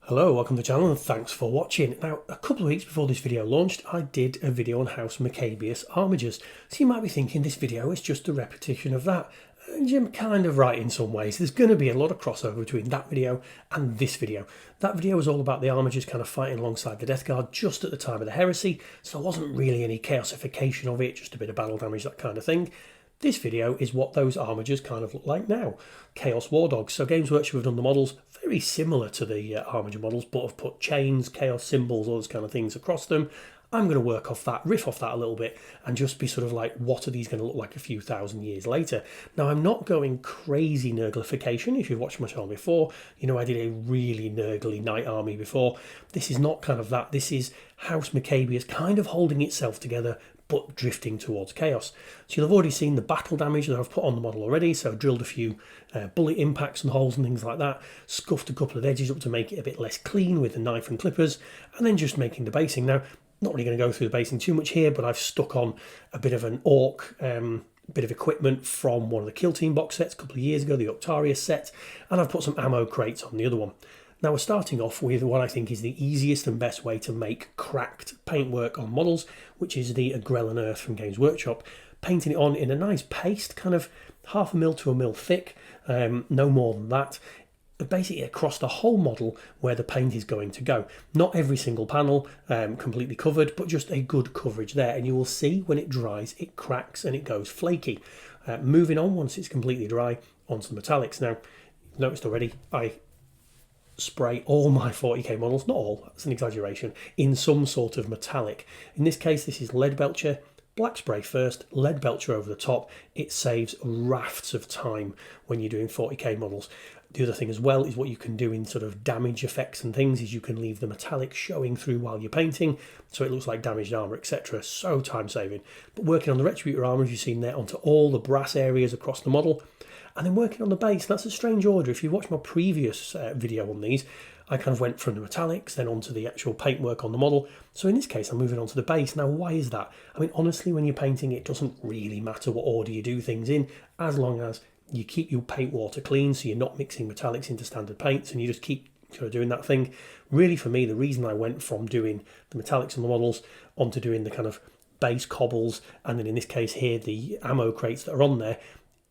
Hello, welcome to the channel and thanks for watching. Now, a couple of weeks before this video launched, I did a video on House Makabius armigers. So you might be thinking this video is just a repetition of that. And you're kind of right in some ways. There's going to be a lot of crossover between that video and this video. That video was all about the armigers kind of fighting alongside the Death Guard just at the time of the heresy, so there wasn't really any chaosification of it, just a bit of battle damage, that kind of thing. This video is what those armigers kind of look like now. Chaos wardogs. So Games Workshop have done the models very similar to the armiger models, but have put chains, chaos symbols, all those kind of things across them. I'm going to work off that, riff off that a little bit, and just be sort of like, what are these going to look like a few thousand years later? Now, I'm not going crazy Nurglification. If you've watched my channel before, you know I did a really Nurgly Knight army before. This is not kind of that. This is House Makabius kind of holding itself together, but drifting towards chaos. So you'll have already seen the battle damage that I've put on the model already, so I've drilled a few bullet impacts and holes and things like that, scuffed a couple of edges up to make it a bit less clean with the knife and clippers, and then just making the basing. Now, not really going to go through the basing too much here, but I've stuck on a bit of an orc, bit of equipment from one of the Kill Team box sets a couple of years ago, the Octarius set, and I've put some ammo crates on the other one. Now we're starting off with what I think is the easiest and best way to make cracked paintwork on models, which is the Grell and Earth from Games Workshop. Painting it on in a nice paste, kind of 0.5 mm to 1 mm thick, no more than that. Basically across the whole model where the paint is going to go. Not every single panel completely covered, but just a good coverage there. And you will see when it dries, it cracks and it goes flaky. Moving on, once it's completely dry, onto the metallics. Now, you've noticed already, I spray all my 40k models, not all, that's an exaggeration, in some sort of metallic. In this case, this is lead belcher. Black spray first, lead belcher over the top. It saves rafts of time when you're doing 40k models. The other thing as well is what you can do in sort of damage effects and things is you can leave the metallic showing through while you're painting, so it looks like damaged armour, etc. So time saving. But working on the Retributor armour, as you've seen there, onto all the brass areas across the model, and then working on the base. That's a strange order. If you watch my previous video on these, I kind of went from the metallics, then onto the actual paintwork on the model. So in this case, I'm moving on to the base. Now, why is that? I mean, honestly, when you're painting, it doesn't really matter what order you do things in, as long as you keep your paint water clean, so you're not mixing metallics into standard paints, and you just keep kind of doing that thing. Really, for me, the reason I went from doing the metallics on the models onto doing the kind of base cobbles, and then in this case here, the ammo crates that are on there,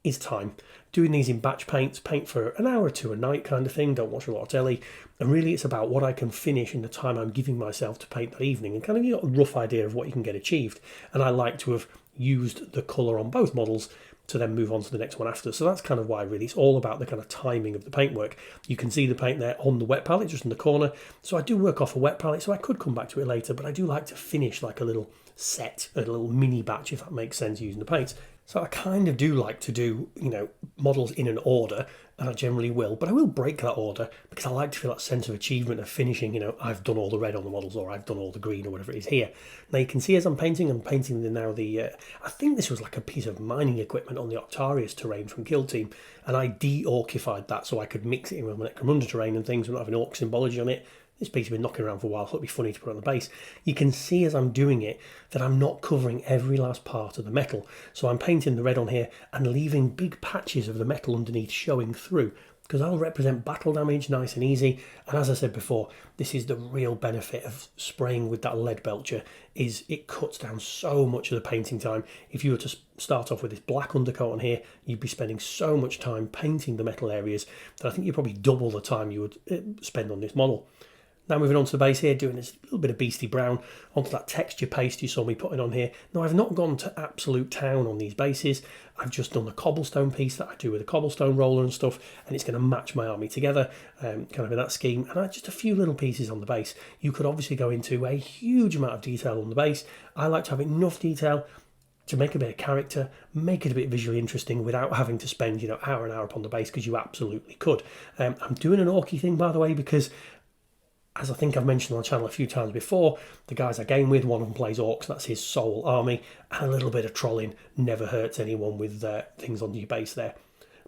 is time. Doing these in batch paints, paint for an hour or two a night kind of thing, don't watch a lot of telly, and really it's about what I can finish in the time I'm giving myself to paint that evening, and kind of you got a rough idea of what you can get achieved. And I like to have used the colour on both models to then move on to the next one after. So that's kind of why really it's all about the kind of timing of the paintwork. You can see the paint there on the wet palette just in the corner. So I do work off a wet palette, so I could come back to it later, but I do like to finish like a little set, a little mini batch, if that makes sense, using the paints. So I kind of do like to do, you know, models in an order, and I generally will, but I will break that order because I like to feel that sense of achievement of finishing, you know, I've done all the red on the models, or I've done all the green, or whatever it is here. Now you can see as I'm painting now the, I think this was like a piece of mining equipment on the Octarius terrain from Kill Team, and I de-orcified that so I could mix it in with my Necromunda terrain and things without having orc symbology on it. This piece has been knocking around for a while, so it'll be funny to put on the base. You can see as I'm doing it that I'm not covering every last part of the metal. So I'm painting the red on here and leaving big patches of the metal underneath showing through, because that'll represent battle damage nice and easy. And as I said before, this is the real benefit of spraying with that lead belcher, is it cuts down so much of the painting time. If you were to start off with this black undercoat on here, you'd be spending so much time painting the metal areas that I think you'd probably double the time you would spend on this model. Now moving on to the base here, doing this little bit of beastie brown onto that texture paste you saw me putting on here. Now I've not gone to absolute town on these bases. I've just done the cobblestone piece that I do with a cobblestone roller and stuff, and it's going to match my army together, kind of in that scheme. And just a few little pieces on the base. You could obviously go into a huge amount of detail on the base. I like to have enough detail to make a bit of character, make it a bit visually interesting without having to spend, you know, hour and hour upon the base, because you absolutely could. I'm doing an orky thing, by the way, because as I think I've mentioned on the channel a few times before, the guys I game with, one of them plays orcs, that's his sole army, and a little bit of trolling never hurts anyone with things on your base there.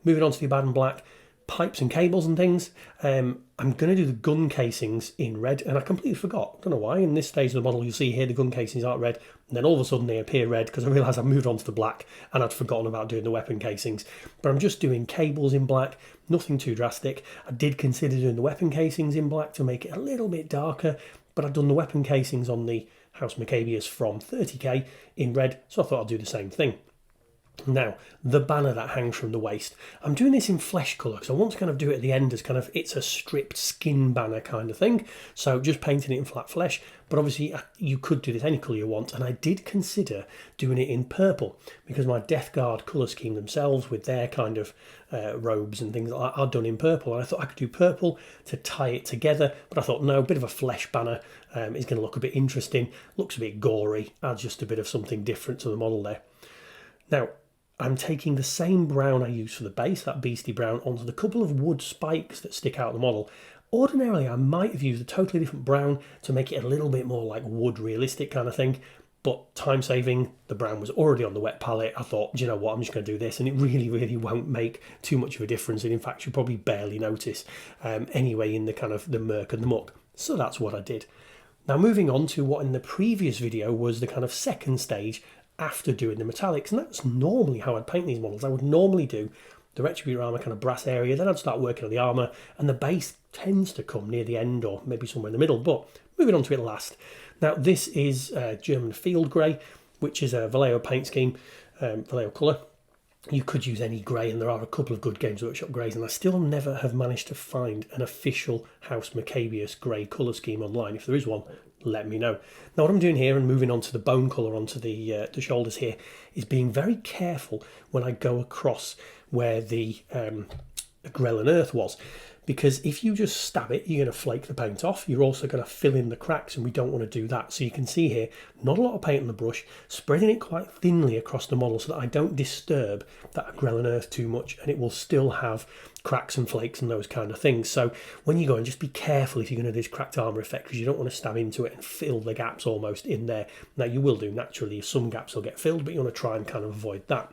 Moving on to the Abaddon Black, pipes and cables and things. I'm going to do the gun casings in red, and I completely forgot. I don't know why. In this stage of the model, you'll see here the gun casings aren't red, and then all of a sudden they appear red because I realised I moved on to the black and I'd forgotten about doing the weapon casings. But I'm just doing cables in black, nothing too drastic. I did consider doing the weapon casings in black to make it a little bit darker, but I'd done the weapon casings on the House Makabius from 30k in red, so I thought I'd do the same thing. Now, the banner that hangs from the waist, I'm doing this in flesh colour because I want to kind of do it at the end as kind of, it's a stripped skin banner kind of thing. So just painting it in flat flesh, but obviously you could do this any colour you want. And I did consider doing it in purple because my Death Guard colour scheme themselves with their kind of robes and things like that are done in purple. And I thought I could do purple to tie it together, but I thought no, a bit of a flesh banner is going to look a bit interesting, looks a bit gory, adds just a bit of something different to the model there. Now, I'm taking the same brown I used for the base, that beastie brown, onto the couple of wood spikes that stick out of the model. Ordinarily, I might have used a totally different brown to make it a little bit more like wood realistic kind of thing, but time saving, the brown was already on the wet palette. I thought, do you know what, I'm just going to do this, and it really won't make too much of a difference, and in fact, you'll probably barely notice anyway in the kind of the murk and the muck. So that's what I did. Now moving on to what in the previous video was the kind of second stage after doing the metallics, and that's normally how I'd paint these models. I would normally do the Retributor armour kind of brass area, then I'd start working on the armour, and the base tends to come near the end or maybe somewhere in the middle, but moving on to it last. Now this is German Field Grey, which is a Vallejo paint scheme, Vallejo colour. You could use any grey, and there are a couple of good Games Workshop greys, and I still never have managed to find an official House Makabius grey colour scheme online. If there is one, let me know. Now what I'm doing here, and moving on to the bone colour onto the shoulders here, is being very careful when I go across where the Grell and Earth was. Because if you just stab it, you're going to flake the paint off. You're also going to fill in the cracks, and we don't want to do that. So you can see here, not a lot of paint on the brush, spreading it quite thinly across the model so that I don't disturb that Grell and Earth too much, and it will still have cracks and flakes and those kind of things. So when you go in, just be careful if you're going to do this cracked armour effect, because you don't want to stab into it and fill the gaps almost in there. Now you will do naturally, some gaps will get filled, but you want to try and kind of avoid that.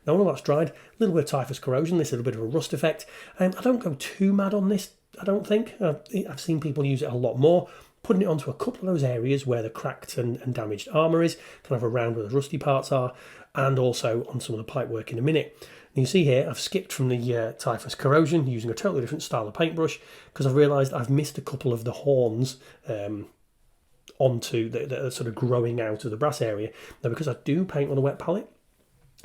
Now, when all that's dried, a little bit of typhus corrosion, this little bit of a rust effect. I don't go too mad on this, I don't think. I've seen people use it a lot more, putting it onto a couple of those areas where the cracked and damaged armour is, kind of around where the rusty parts are, and also on some of the pipe work in a minute. And you see here, I've skipped from the typhus corrosion using a totally different style of paintbrush because I've realised I've missed a couple of the horns onto the sort of growing out of the brass area. Now, because I do paint on a wet palette,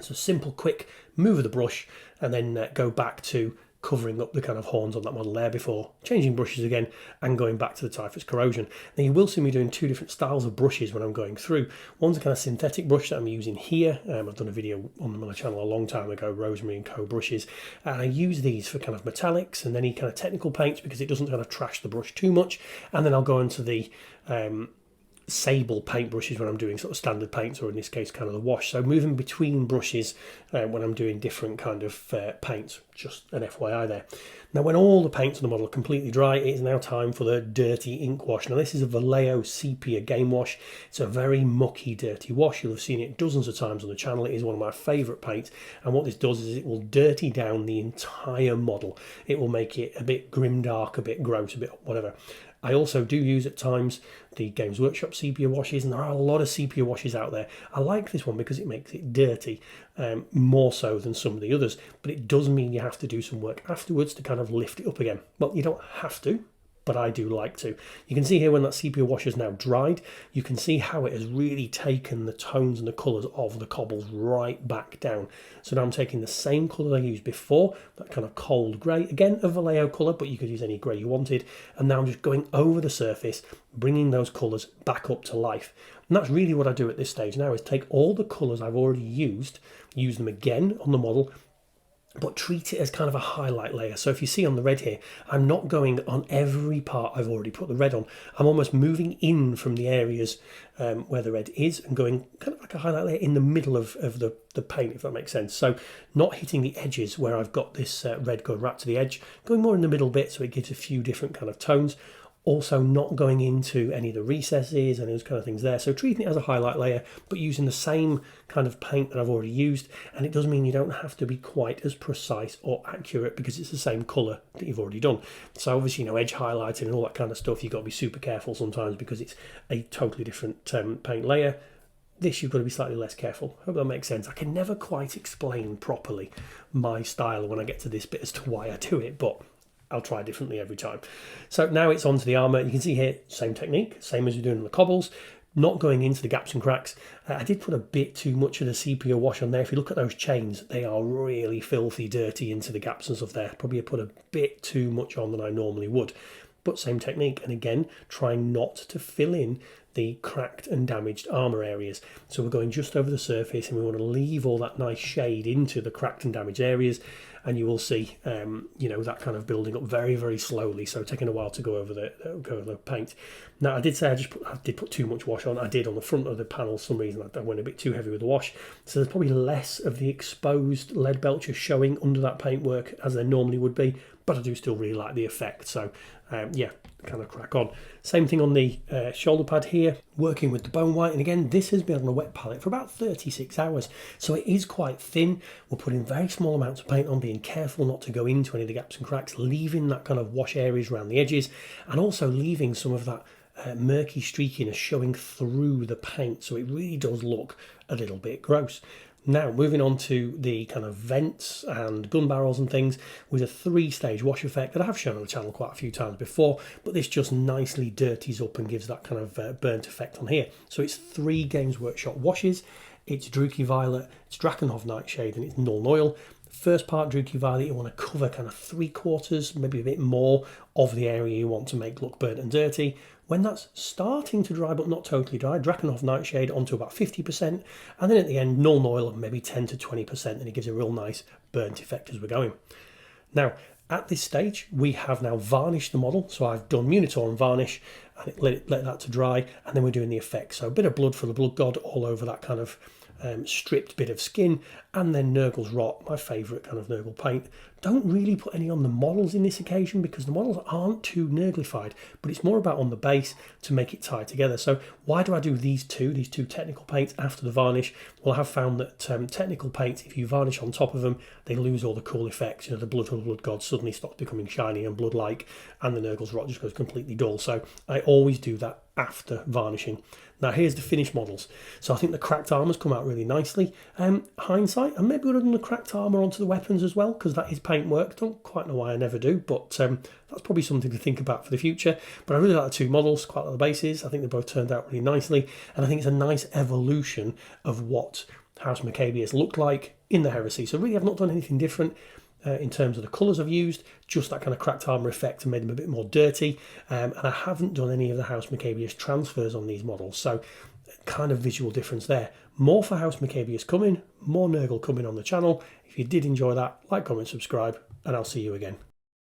so simple, quick move of the brush, and then go back to covering up the kind of horns on that model there before changing brushes again and going back to the typhus corrosion. Now you will see me doing two different styles of brushes when I'm going through. One's a kind of synthetic brush that I'm using here. I've done a video on my channel a long time ago, Rosemary & Co brushes, and I use these for kind of metallics and any kind of technical paints because it doesn't kind of trash the brush too much. And then I'll go into the sable paint brushes when I'm doing sort of standard paints, or in this case kind of the wash. So moving between brushes when I'm doing different kind of paints, just an FYI there. Now when all the paints on the model are completely dry, it is now time for the dirty ink wash. Now this is a Vallejo Sepia game wash. It's a very mucky dirty wash. You'll have seen it dozens of times on the channel. It is one of my favourite paints, and what this does is it will dirty down the entire model. It will make it a bit grimdark, a bit gross, a bit whatever. I also do use at times the Games Workshop sepia washes, and there are a lot of sepia washes out there. I like this one because it makes it dirty, more so than some of the others, but it does mean you have to do some work afterwards to kind of lift it up again. Well, you don't have to, but I do like to. You can see here when that sepia wash is now dried, you can see how it has really taken the tones and the colours of the cobbles right back down. So now I'm taking the same colour I used before, that kind of cold grey, again a Vallejo colour, but you could use any grey you wanted, and now I'm just going over the surface, bringing those colours back up to life. And that's really what I do at this stage now, is take all the colours I've already used, use them again on the model, but treat it as kind of a highlight layer. So if you see on the red here, I'm not going on every part I've already put the red on. I'm almost moving in from the areas where the red is and going kind of like a highlight layer in the middle of the paint, if that makes sense. So not hitting the edges where I've got this red going right to the edge, going more in the middle bit so it gives a few different kind of tones. Also not going into any of the recesses and those kind of things there. So treating it as a highlight layer, but using the same kind of paint that I've already used. And it does mean you don't have to be quite as precise or accurate because it's the same colour that you've already done. So obviously, you know, edge highlighting and all that kind of stuff, you've got to be super careful sometimes because it's a totally different paint layer. This you've got to be slightly less careful. Hope that makes sense. I can never quite explain properly my style when I get to this bit as to why I do it, but I'll try differently every time. So now it's on to the armour. You can see here, same technique, same as you're doing on the cobbles, not going into the gaps and cracks. I did put a bit too much of the sepia wash on there. If you look at those chains, they are really filthy dirty into the gaps and stuff there. Probably put a bit too much on than I normally would. But same technique, and again, trying not to fill in the cracked and damaged armour areas. So we're going just over the surface and we want to leave all that nice shade into the cracked and damaged areas, and you will see you know, that kind of building up very, very slowly, so taking a while to go over the paint. Now I did say I did put too much wash on. I did on the front of the panel for some reason. I went a bit too heavy with the wash, so there's probably less of the exposed lead belcher showing under that paintwork as there normally would be, but I do still really like the effect. So yeah, kind of crack on. Same thing on the shoulder pad here, working with the bone white, and again this has been on a wet palette for about 36 hours, so it is quite thin. We're putting very small amounts of paint on, being careful not to go into any of the gaps and cracks, leaving that kind of wash areas around the edges, and also leaving some of that murky streakiness showing through the paint, so it really does look a little bit gross. Now, moving on to the kind of vents and gun barrels and things with a 3-stage wash effect that I have shown on the channel quite a few times before, but this just nicely dirties up and gives that kind of burnt effect on here. So it's 3 Games Workshop washes. It's Druchii Violet, it's Drakenhof Nightshade, and it's Nuln Oil. First part, Druchii Violet, you want to cover kind of 3/4, maybe a bit more of the area you want to make look burnt and dirty. When that's starting to dry but not totally dry, Drakenhof Nightshade onto about 50%, and then at the end Nuln Oil of maybe 10 to 20%, and it gives a real nice burnt effect as we're going. Now, at this stage, we have now varnished the model, so I've done Munitor and varnish, and let that to dry, and then we're doing the effect. So a bit of blood for the blood god all over that kind of stripped bit of skin, and then Nurgle's Rot, my favourite kind of Nurgle paint. Don't really put any on the models in this occasion because the models aren't too Nurglified, but it's more about on the base to make it tie together. So why do I do these two technical paints after the varnish? Well, I have found that technical paints, if you varnish on top of them, they lose all the cool effects. You know, the blood of the blood god suddenly stops becoming shiny and blood-like, and the Nurgle's Rot just goes completely dull. So I always do that after varnishing. Now here's the finished models. So I think the cracked armour's come out really nicely. Hindsight, and maybe would have done the cracked armour onto the weapons as well, because that is paintwork. Don't quite know why I never do, but that's probably something to think about for the future. But I really like the 2 models, quite like the bases. I think they both turned out really nicely, and I think it's a nice evolution of what House Makabius looked like in the Heresy. So really I've not done anything different in terms of the colours I've used, just that kind of cracked armour effect and made them a bit more dirty, and I haven't done any of the House Makabius transfers on these models, so kind of visual difference there. More for House Makabius coming, more Nurgle coming on the channel. If you did enjoy that, like, comment, subscribe, and I'll see you again.